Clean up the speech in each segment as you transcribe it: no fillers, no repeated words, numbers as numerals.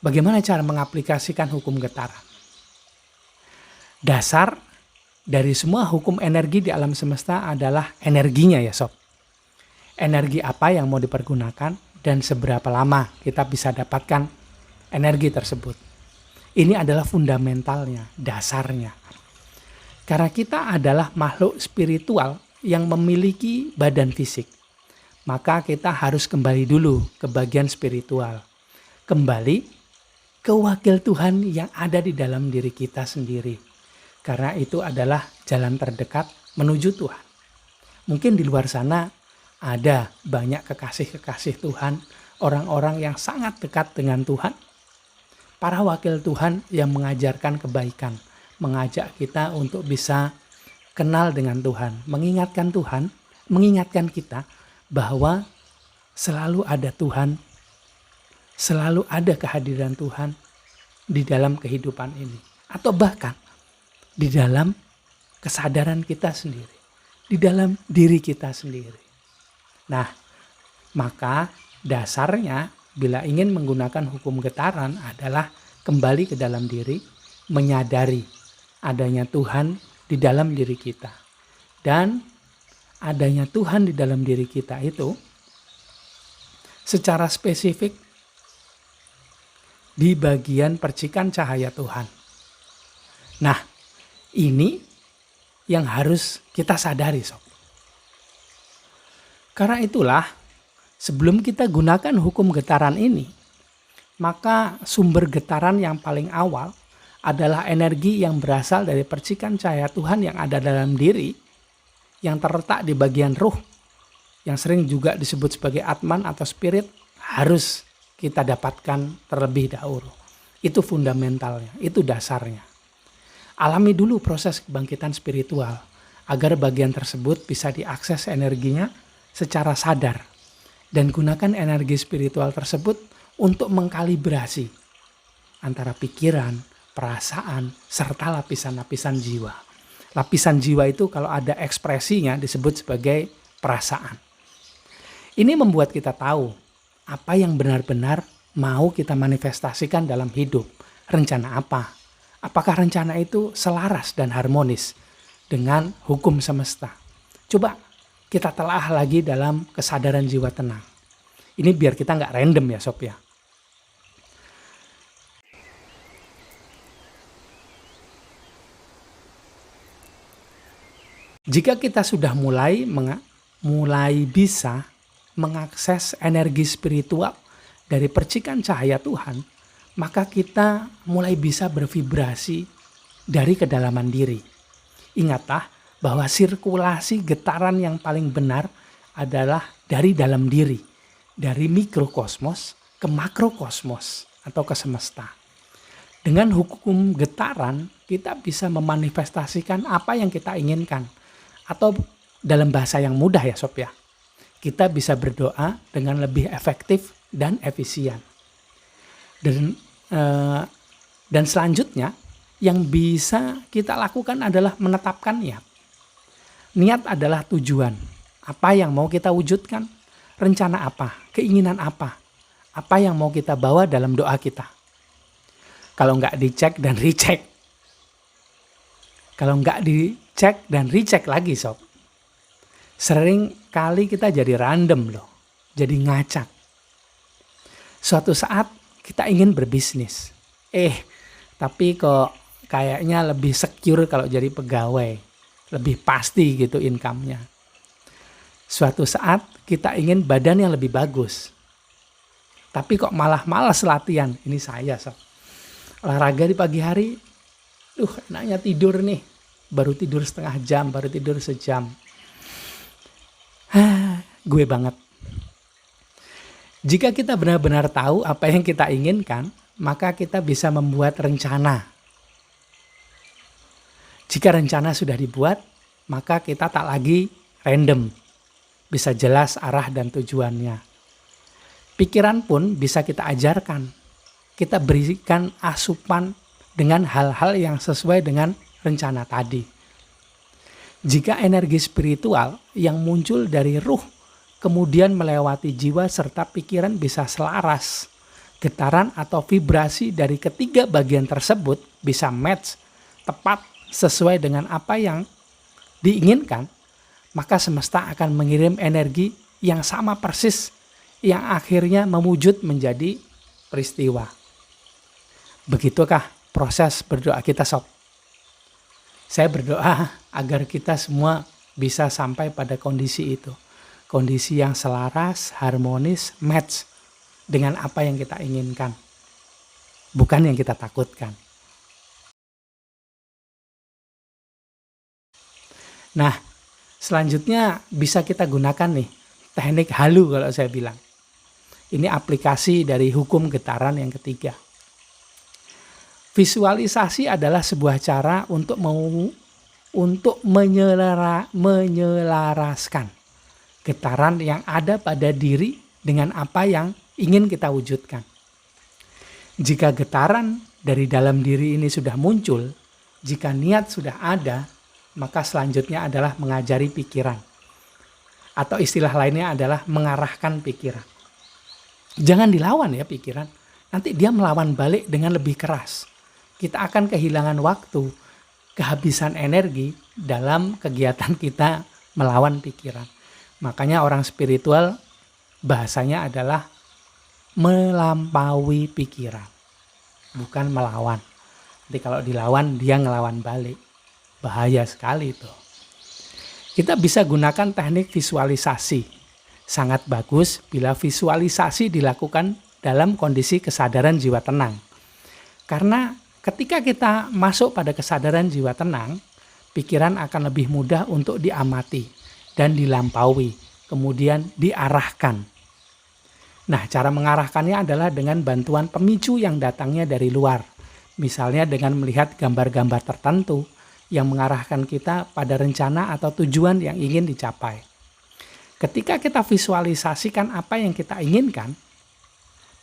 Bagaimana cara mengaplikasikan hukum getaran? Dasar dari semua hukum energi di alam semesta adalah energinya ya sob. Energi apa yang mau dipergunakan dan seberapa lama kita bisa dapatkan energi tersebut. Ini adalah fundamentalnya, dasarnya. Karena kita adalah makhluk spiritual yang memiliki badan fisik. Maka kita harus kembali dulu ke bagian spiritual. Kembali ke wakil Tuhan yang ada di dalam diri kita sendiri. Karena itu adalah jalan terdekat menuju Tuhan. Mungkin di luar sana ada banyak kekasih-kekasih Tuhan, orang-orang yang sangat dekat dengan Tuhan. Para wakil Tuhan yang mengajarkan kebaikan, mengajak kita untuk bisa kenal dengan Tuhan, mengingatkan kita bahwa selalu ada Tuhan, selalu ada kehadiran Tuhan di dalam kehidupan ini. Atau bahkan di dalam kesadaran kita sendiri, di dalam diri kita sendiri. Nah, maka dasarnya bila ingin menggunakan hukum getaran adalah kembali ke dalam diri, menyadari adanya Tuhan di dalam diri kita. Dan adanya Tuhan di dalam diri kita itu secara spesifik di bagian percikan cahaya Tuhan. Nah, ini yang harus kita sadari sob. Karena itulah sebelum kita gunakan hukum getaran ini, maka sumber getaran yang paling awal adalah energi yang berasal dari percikan cahaya Tuhan yang ada dalam diri, yang terletak di bagian ruh, yang sering juga disebut sebagai Atman atau spirit, harus kita dapatkan terlebih dahulu. Itu fundamentalnya, itu dasarnya. Alami dulu proses kebangkitan spiritual, agar bagian tersebut bisa diakses energinya secara sadar. Dan gunakan energi spiritual tersebut untuk mengkalibrasi antara pikiran, perasaan, serta lapisan-lapisan jiwa. Lapisan jiwa itu kalau ada ekspresinya disebut sebagai perasaan. Ini membuat kita tahu apa yang benar-benar mau kita manifestasikan dalam hidup. Rencana apa? Apakah rencana itu selaras dan harmonis dengan hukum semesta? Coba kita telah lagi dalam kesadaran jiwa tenang. Ini biar kita nggak random ya sob ya. Jika kita sudah mulai bisa mengakses energi spiritual dari percikan cahaya Tuhan, maka kita mulai bisa bervibrasi dari kedalaman diri. Ingatlah bahwa sirkulasi getaran yang paling benar adalah dari dalam diri, dari mikrokosmos ke makrokosmos atau ke semesta. Dengan hukum getaran, kita bisa memanifestasikan apa yang kita inginkan. Atau dalam bahasa yang mudah ya sob ya, kita bisa berdoa dengan lebih efektif dan efisien. Dan selanjutnya yang bisa kita lakukan adalah menetapkan niat. Niat adalah tujuan. Apa yang mau kita wujudkan? Rencana apa? Keinginan apa? Apa yang mau kita bawa dalam doa kita? Kalau nggak dicek dan recheck. Kalau nggak dicek dan recheck lagi sob. Sering kali kita jadi random loh. Jadi ngacak. Suatu saat kita ingin berbisnis. Tapi kok kayaknya lebih secure kalau jadi pegawai. Lebih pasti gitu income-nya. Suatu saat kita ingin badan yang lebih bagus. Tapi kok malah malas latihan. Ini saya sob. Olahraga di pagi hari. Enaknya tidur nih. Baru tidur setengah jam, baru tidur sejam. Gue banget. Jika kita benar-benar tahu apa yang kita inginkan, maka kita bisa membuat rencana. Jika rencana sudah dibuat, maka kita tak lagi random. Bisa jelas arah dan tujuannya. Pikiran pun bisa kita ajarkan. Kita berikan asupan dengan hal-hal yang sesuai dengan rencana tadi. Jika energi spiritual yang muncul dari ruh kemudian melewati jiwa serta pikiran bisa selaras getaran atau vibrasi dari ketiga bagian tersebut bisa match tepat sesuai dengan apa yang diinginkan, maka semesta akan mengirim energi yang sama persis yang akhirnya mewujud menjadi peristiwa. Begitukah proses berdoa kita, sob? Saya berdoa agar kita semua bisa sampai pada kondisi itu. Kondisi yang selaras, harmonis, match dengan apa yang kita inginkan. Bukan yang kita takutkan. Nah, selanjutnya bisa kita gunakan nih teknik halu kalau saya bilang. Ini aplikasi dari hukum getaran yang ketiga. Visualisasi adalah sebuah cara untuk menyelaraskan getaran yang ada pada diri dengan apa yang ingin kita wujudkan. Jika getaran dari dalam diri ini sudah muncul, jika niat sudah ada, maka selanjutnya adalah mengajari pikiran. Atau istilah lainnya adalah mengarahkan pikiran. Jangan dilawan ya pikiran, nanti dia melawan balik dengan lebih keras. Kita akan kehilangan waktu, kehabisan energi dalam kegiatan kita melawan pikiran. Makanya orang spiritual bahasanya adalah melampaui pikiran, bukan melawan. Jadi kalau dilawan dia ngelawan balik. Bahaya sekali itu. Kita bisa gunakan teknik visualisasi. Sangat bagus bila visualisasi dilakukan dalam kondisi kesadaran jiwa tenang. Karena ketika kita masuk pada kesadaran jiwa tenang, pikiran akan lebih mudah untuk diamati dan dilampaui, kemudian diarahkan. Nah, cara mengarahkannya adalah dengan bantuan pemicu yang datangnya dari luar. Misalnya dengan melihat gambar-gambar tertentu yang mengarahkan kita pada rencana atau tujuan yang ingin dicapai. Ketika kita visualisasikan apa yang kita inginkan,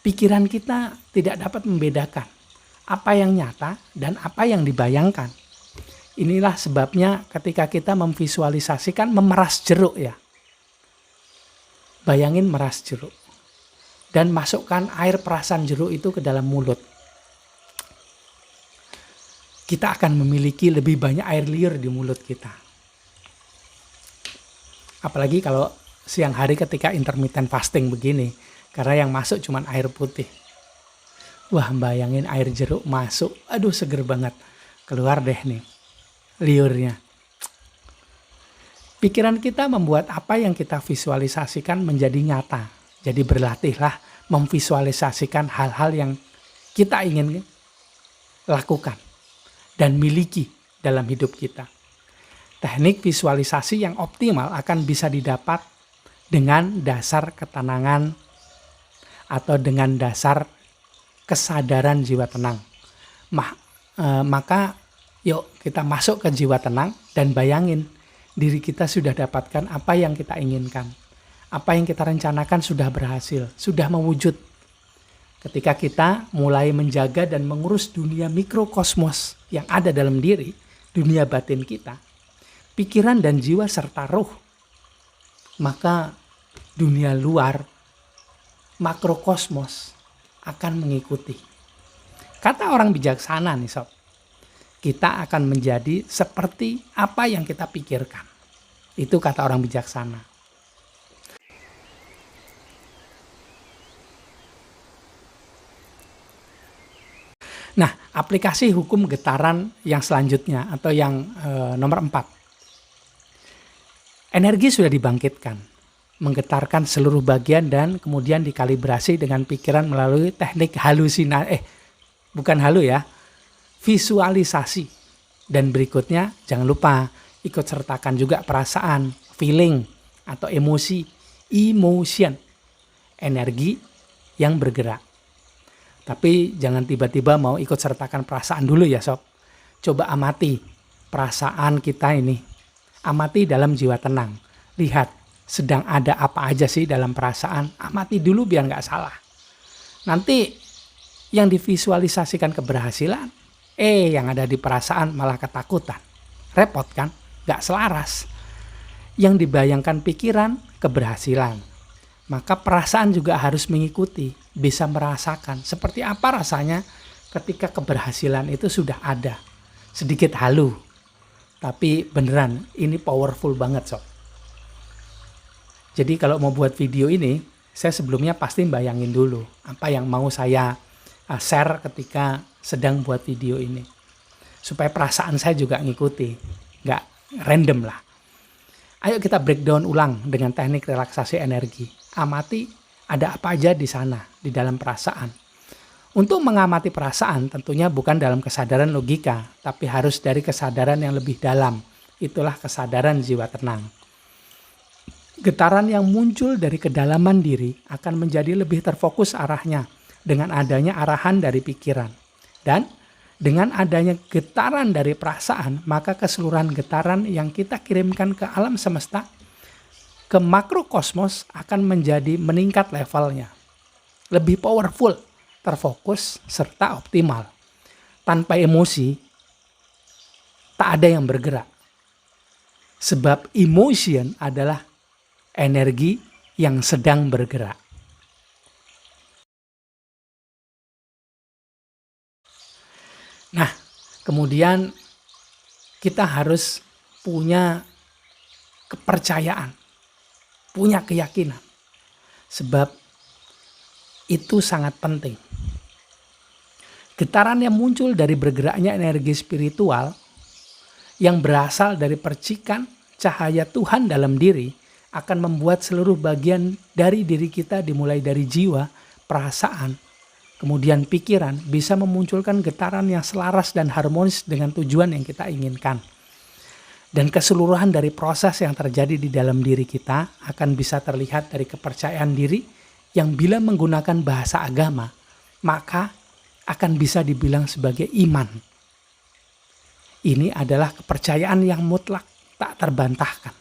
pikiran kita tidak dapat membedakan apa yang nyata dan apa yang dibayangkan. Inilah sebabnya ketika kita memvisualisasikan memeras jeruk ya. Bayangin meras jeruk. Dan masukkan air perasan jeruk itu ke dalam mulut. Kita akan memiliki lebih banyak air liur di mulut kita. Apalagi kalau siang hari ketika intermittent fasting begini. Karena yang masuk cuma air putih. Wah, bayangin air jeruk masuk. Aduh, seger banget. Keluar deh nih liurnya. Pikiran kita membuat apa yang kita visualisasikan menjadi nyata. Jadi berlatihlah memvisualisasikan hal-hal yang kita ingin lakukan dan miliki dalam hidup kita. Teknik visualisasi yang optimal akan bisa didapat dengan dasar ketenangan atau dengan dasar kesadaran jiwa tenang. Maka yuk kita masuk ke jiwa tenang dan bayangin diri kita sudah dapatkan apa yang kita inginkan. Apa yang kita rencanakan sudah berhasil, sudah mewujud. Ketika kita mulai menjaga dan mengurus dunia mikrokosmos yang ada dalam diri, dunia batin kita, pikiran dan jiwa serta roh, maka dunia luar, makrokosmos akan mengikuti. Kata orang bijaksana nih sob, kita akan menjadi seperti apa yang kita pikirkan. Itu kata orang bijaksana. Nah, aplikasi hukum getaran yang selanjutnya atau yang nomor 4. Energi sudah dibangkitkan, menggetarkan seluruh bagian dan kemudian dikalibrasi dengan pikiran melalui teknik visualisasi. Dan berikutnya jangan lupa ikut sertakan juga perasaan, feeling atau emotion, energi yang bergerak. Tapi jangan tiba-tiba mau ikut sertakan perasaan dulu ya sob. Coba amati perasaan kita ini. Amati dalam jiwa tenang. Lihat sedang ada apa aja sih dalam perasaan. Amati dulu biar nggak salah. Nanti yang divisualisasikan keberhasilan, yang ada di perasaan malah ketakutan. Repot kan? Nggak selaras. Yang dibayangkan pikiran keberhasilan. maka perasaan juga harus mengikuti, bisa merasakan seperti apa rasanya ketika keberhasilan itu sudah ada. Sedikit halu, tapi beneran ini powerful banget sob. Jadi kalau mau buat video ini, saya sebelumnya pasti bayangin dulu apa yang mau saya share ketika sedang buat video ini. Supaya perasaan saya juga ngikuti, nggak random lah. Ayo kita breakdown ulang dengan teknik relaksasi energi. Amati ada apa aja di sana, di dalam perasaan. Untuk mengamati perasaan tentunya bukan dalam kesadaran logika, tapi harus dari kesadaran yang lebih dalam. Itulah kesadaran jiwa tenang. Getaran yang muncul dari kedalaman diri akan menjadi lebih terfokus arahnya dengan adanya arahan dari pikiran. Dan dengan adanya getaran dari perasaan, maka keseluruhan getaran yang kita kirimkan ke alam semesta, ke makrokosmos akan menjadi meningkat levelnya. Lebih powerful, terfokus, serta optimal. Tanpa emosi, tak ada yang bergerak. Sebab emotion adalah energi yang sedang bergerak. Nah, kemudian kita harus punya kepercayaan, punya keyakinan. Sebab itu sangat penting. Getaran yang muncul dari bergeraknya energi spiritual yang berasal dari percikan cahaya Tuhan dalam diri akan membuat seluruh bagian dari diri kita dimulai dari jiwa, perasaan, kemudian pikiran bisa memunculkan getaran yang selaras dan harmonis dengan tujuan yang kita inginkan. Dan keseluruhan dari proses yang terjadi di dalam diri kita akan bisa terlihat dari kepercayaan diri yang bila menggunakan bahasa agama, maka akan bisa dibilang sebagai iman. Ini adalah kepercayaan yang mutlak, tak terbantahkan.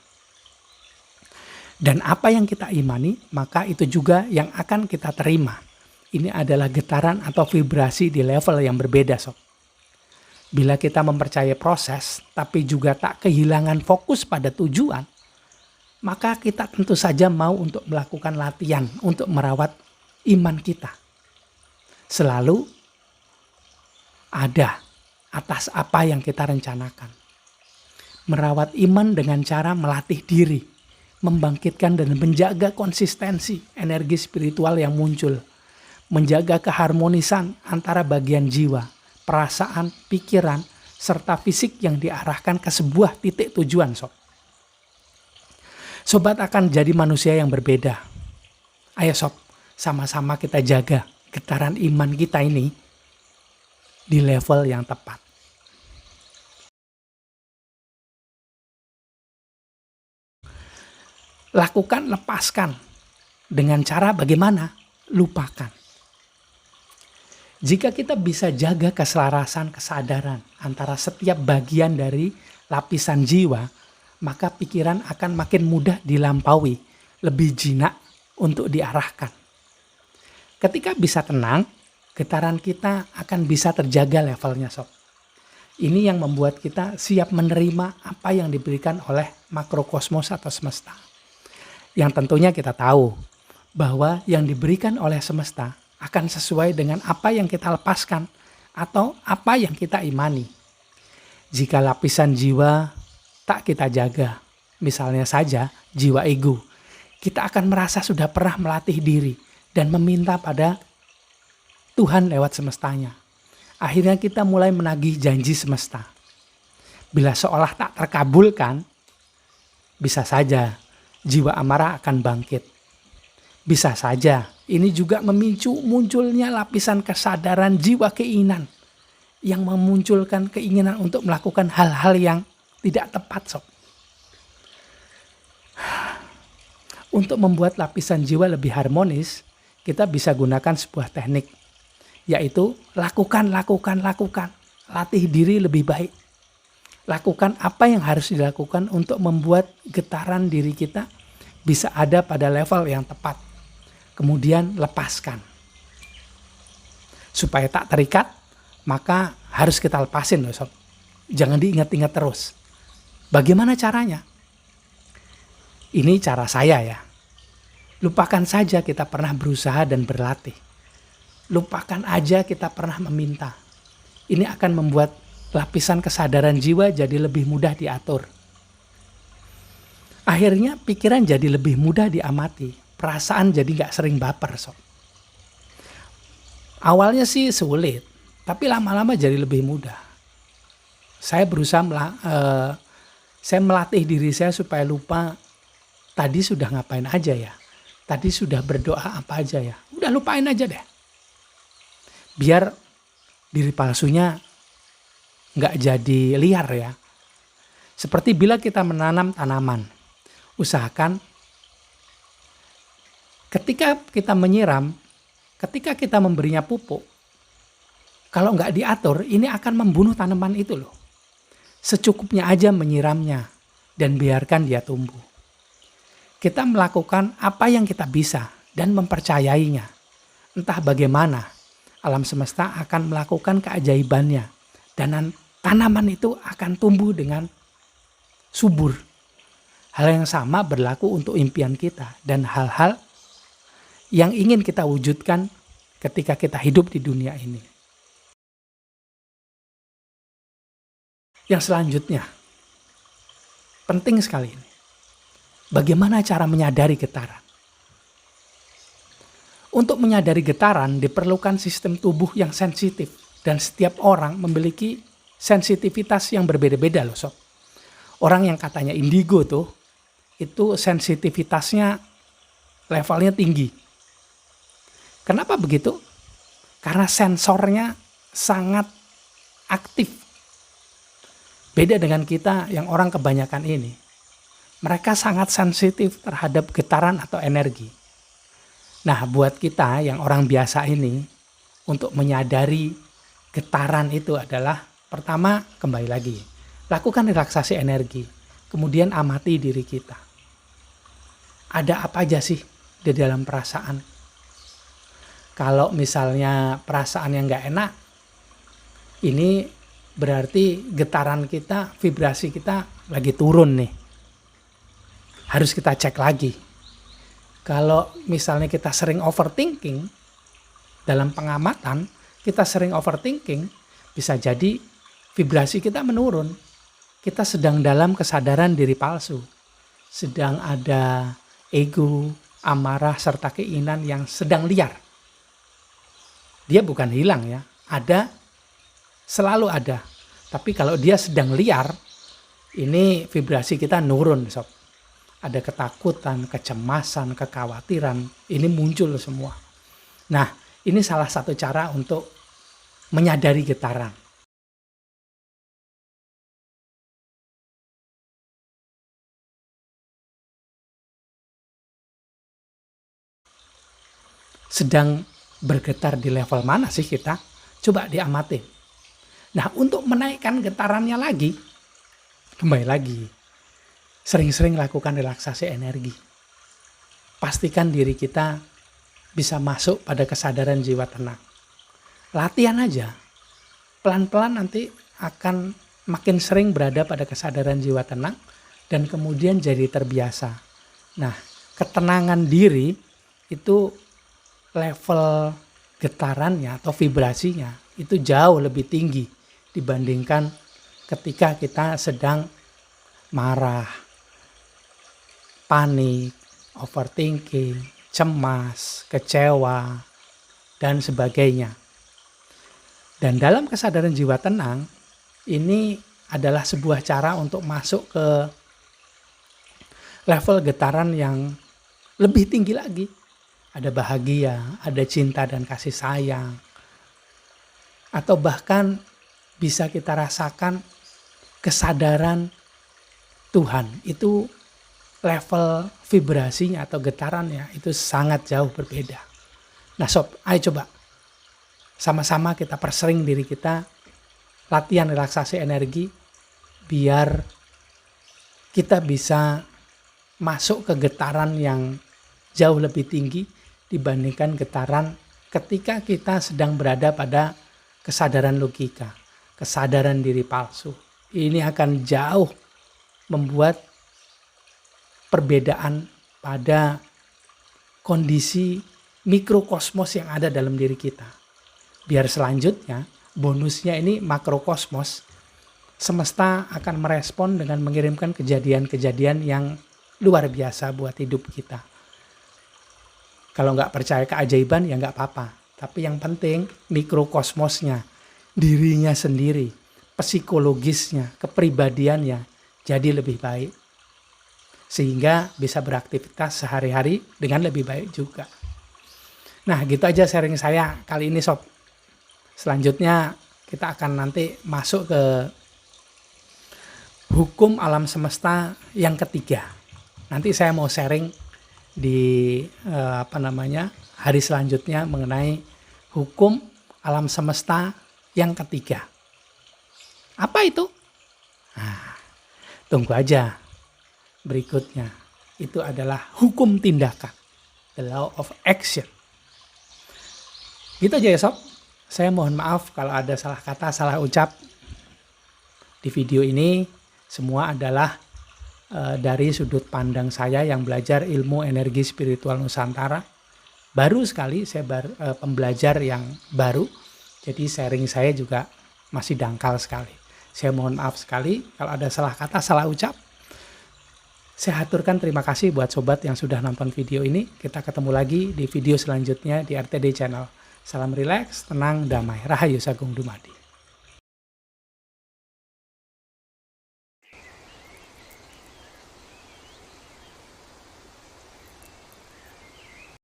Dan apa yang kita imani, maka itu juga yang akan kita terima. Ini adalah getaran atau vibrasi di level yang berbeda, sob. Bila kita mempercayai proses, tapi juga tak kehilangan fokus pada tujuan, maka kita tentu saja mau untuk melakukan latihan untuk merawat iman kita. Selalu ada atas apa yang kita rencanakan. Merawat iman dengan cara melatih diri, membangkitkan dan menjaga konsistensi energi spiritual yang muncul, menjaga keharmonisan antara bagian jiwa, perasaan, pikiran, serta fisik yang diarahkan ke sebuah titik tujuan, sob. Sobat akan jadi manusia yang berbeda. Ayo sob, sama-sama kita jaga getaran iman kita ini di level yang tepat. Lakukan, lepaskan. Dengan cara bagaimana? Lupakan. Jika kita bisa jaga keselarasan kesadaran antara setiap bagian dari lapisan jiwa, maka pikiran akan makin mudah dilampaui, lebih jinak untuk diarahkan. Ketika bisa tenang, getaran kita akan bisa terjaga levelnya, sob. Ini yang membuat kita siap menerima apa yang diberikan oleh makrokosmos atau semesta. Yang tentunya kita tahu bahwa yang diberikan oleh semesta akan sesuai dengan apa yang kita lepaskan atau apa yang kita imani. Jika lapisan jiwa tak kita jaga, misalnya saja jiwa ego, kita akan merasa sudah pernah melatih diri dan meminta pada Tuhan lewat semestanya. Akhirnya kita mulai menagih janji semesta. Bila seolah tak terkabulkan, bisa saja jiwa amarah akan bangkit. Bisa saja ini juga memicu munculnya lapisan kesadaran jiwa keinginan yang memunculkan keinginan untuk melakukan hal-hal yang tidak tepat, sob. Untuk membuat lapisan jiwa lebih harmonis, kita bisa gunakan sebuah teknik, yaitu lakukan. Latih diri lebih baik. Lakukan apa yang harus dilakukan untuk membuat getaran diri kita bisa ada pada level yang tepat. Kemudian lepaskan. Supaya tak terikat, maka harus kita lepasin loh, sob. Jangan diingat-ingat terus. Bagaimana caranya? Ini cara saya ya. Lupakan saja kita pernah berusaha dan berlatih. Lupakan aja kita pernah meminta. Ini akan membuat lapisan kesadaran jiwa jadi lebih mudah diatur. Akhirnya pikiran jadi lebih mudah diamati. Perasaan jadi gak sering baper, sob. Awalnya sih sulit, tapi lama-lama jadi lebih mudah. Saya berusaha saya melatih diri saya supaya lupa tadi sudah ngapain aja ya. Tadi sudah berdoa apa aja ya. Udah lupain aja deh. Biar diri palsunya nggak jadi liar ya. Seperti bila kita menanam tanaman. Usahakan ketika kita menyiram, ketika kita memberinya pupuk, kalau nggak diatur, ini akan membunuh tanaman itu loh. Secukupnya aja menyiramnya dan biarkan dia tumbuh. Kita melakukan apa yang kita bisa dan mempercayainya. Entah bagaimana, alam semesta akan melakukan keajaibannya. Dan tanaman itu akan tumbuh dengan subur. Hal yang sama berlaku untuk impian kita dan hal-hal yang ingin kita wujudkan ketika kita hidup di dunia ini. Yang selanjutnya, penting sekali ini. Bagaimana cara menyadari getaran? Untuk menyadari getaran diperlukan sistem tubuh yang sensitif dan setiap orang memiliki sensitivitas yang berbeda-beda loh sob. Orang yang katanya indigo tuh, itu sensitivitasnya levelnya tinggi. Kenapa begitu? Karena sensornya sangat aktif. Beda dengan kita yang orang kebanyakan ini. Mereka sangat sensitif terhadap getaran atau energi. Nah, buat kita yang orang biasa ini, untuk menyadari getaran itu adalah, pertama, kembali lagi, lakukan relaksasi energi. Kemudian amati diri kita. Ada apa aja sih di dalam perasaan? Kalau misalnya perasaan yang gak enak, ini berarti getaran kita, vibrasi kita lagi turun nih. Harus kita cek lagi. Kalau misalnya kita sering overthinking, dalam pengamatan kita sering overthinking, bisa jadi vibrasi kita menurun. Kita sedang dalam kesadaran diri palsu. Sedang ada ego, amarah, serta keinginan yang sedang liar. Dia bukan hilang ya, ada, selalu ada. Tapi kalau dia sedang liar, ini vibrasi kita nurun sob. Ada ketakutan, kecemasan, kekhawatiran, ini muncul semua. Nah, ini salah satu cara untuk menyadari getaran. Sedang bergetar di level mana sih kita? Coba diamati. Nah, untuk menaikkan getarannya lagi, kembali lagi, sering-sering lakukan relaksasi energi. Pastikan diri kita bisa masuk pada kesadaran jiwa tenang. Latihan aja. Pelan-pelan nanti akan makin sering berada pada kesadaran jiwa tenang dan kemudian jadi terbiasa. Nah, ketenangan diri itu level getarannya atau vibrasinya itu jauh lebih tinggi dibandingkan ketika kita sedang marah, panik, overthinking, cemas, kecewa, dan sebagainya. Dan dalam kesadaran jiwa tenang, ini adalah sebuah cara untuk masuk ke level getaran yang lebih tinggi lagi. Ada bahagia, ada cinta dan kasih sayang. Atau bahkan bisa kita rasakan kesadaran Tuhan. Itu level vibrasinya atau getarannya itu sangat jauh berbeda. Nah sob, ayo coba sama-sama kita persering diri kita, latihan relaksasi energi biar kita bisa masuk ke getaran yang jauh lebih tinggi dibandingkan getaran ketika kita sedang berada pada kesadaran logika, kesadaran diri palsu. Ini akan jauh membuat perbedaan pada kondisi mikrokosmos yang ada dalam diri kita. Biar selanjutnya bonusnya ini makrokosmos, semesta akan merespon dengan mengirimkan kejadian-kejadian yang luar biasa buat hidup kita. Kalau nggak percaya keajaiban ya nggak apa-apa. Tapi yang penting mikrokosmosnya, dirinya sendiri, psikologisnya, kepribadiannya jadi lebih baik. Sehingga bisa beraktivitas sehari-hari dengan lebih baik juga. Nah gitu aja sharing saya kali ini sob. Selanjutnya kita akan nanti masuk ke hukum alam semesta yang ketiga. Nanti saya mau sharing di hari selanjutnya mengenai hukum alam semesta yang ketiga. Apa itu? Nah, tunggu aja. Berikutnya itu adalah hukum tindakan, the law of action. Gitu aja ya sob. Saya mohon maaf kalau ada salah kata, salah ucap di video ini. Semua adalah dari sudut pandang saya yang belajar ilmu energi spiritual Nusantara. Baru sekali saya pembelajar yang baru, jadi sharing saya juga masih dangkal sekali. Saya mohon maaf sekali kalau ada salah kata, salah ucap. Saya haturkan terima kasih buat sobat yang sudah nonton video ini. Kita ketemu lagi di video selanjutnya di RTD Channel. Salam rileks, tenang, damai. Rahayu Sagung Dumadi.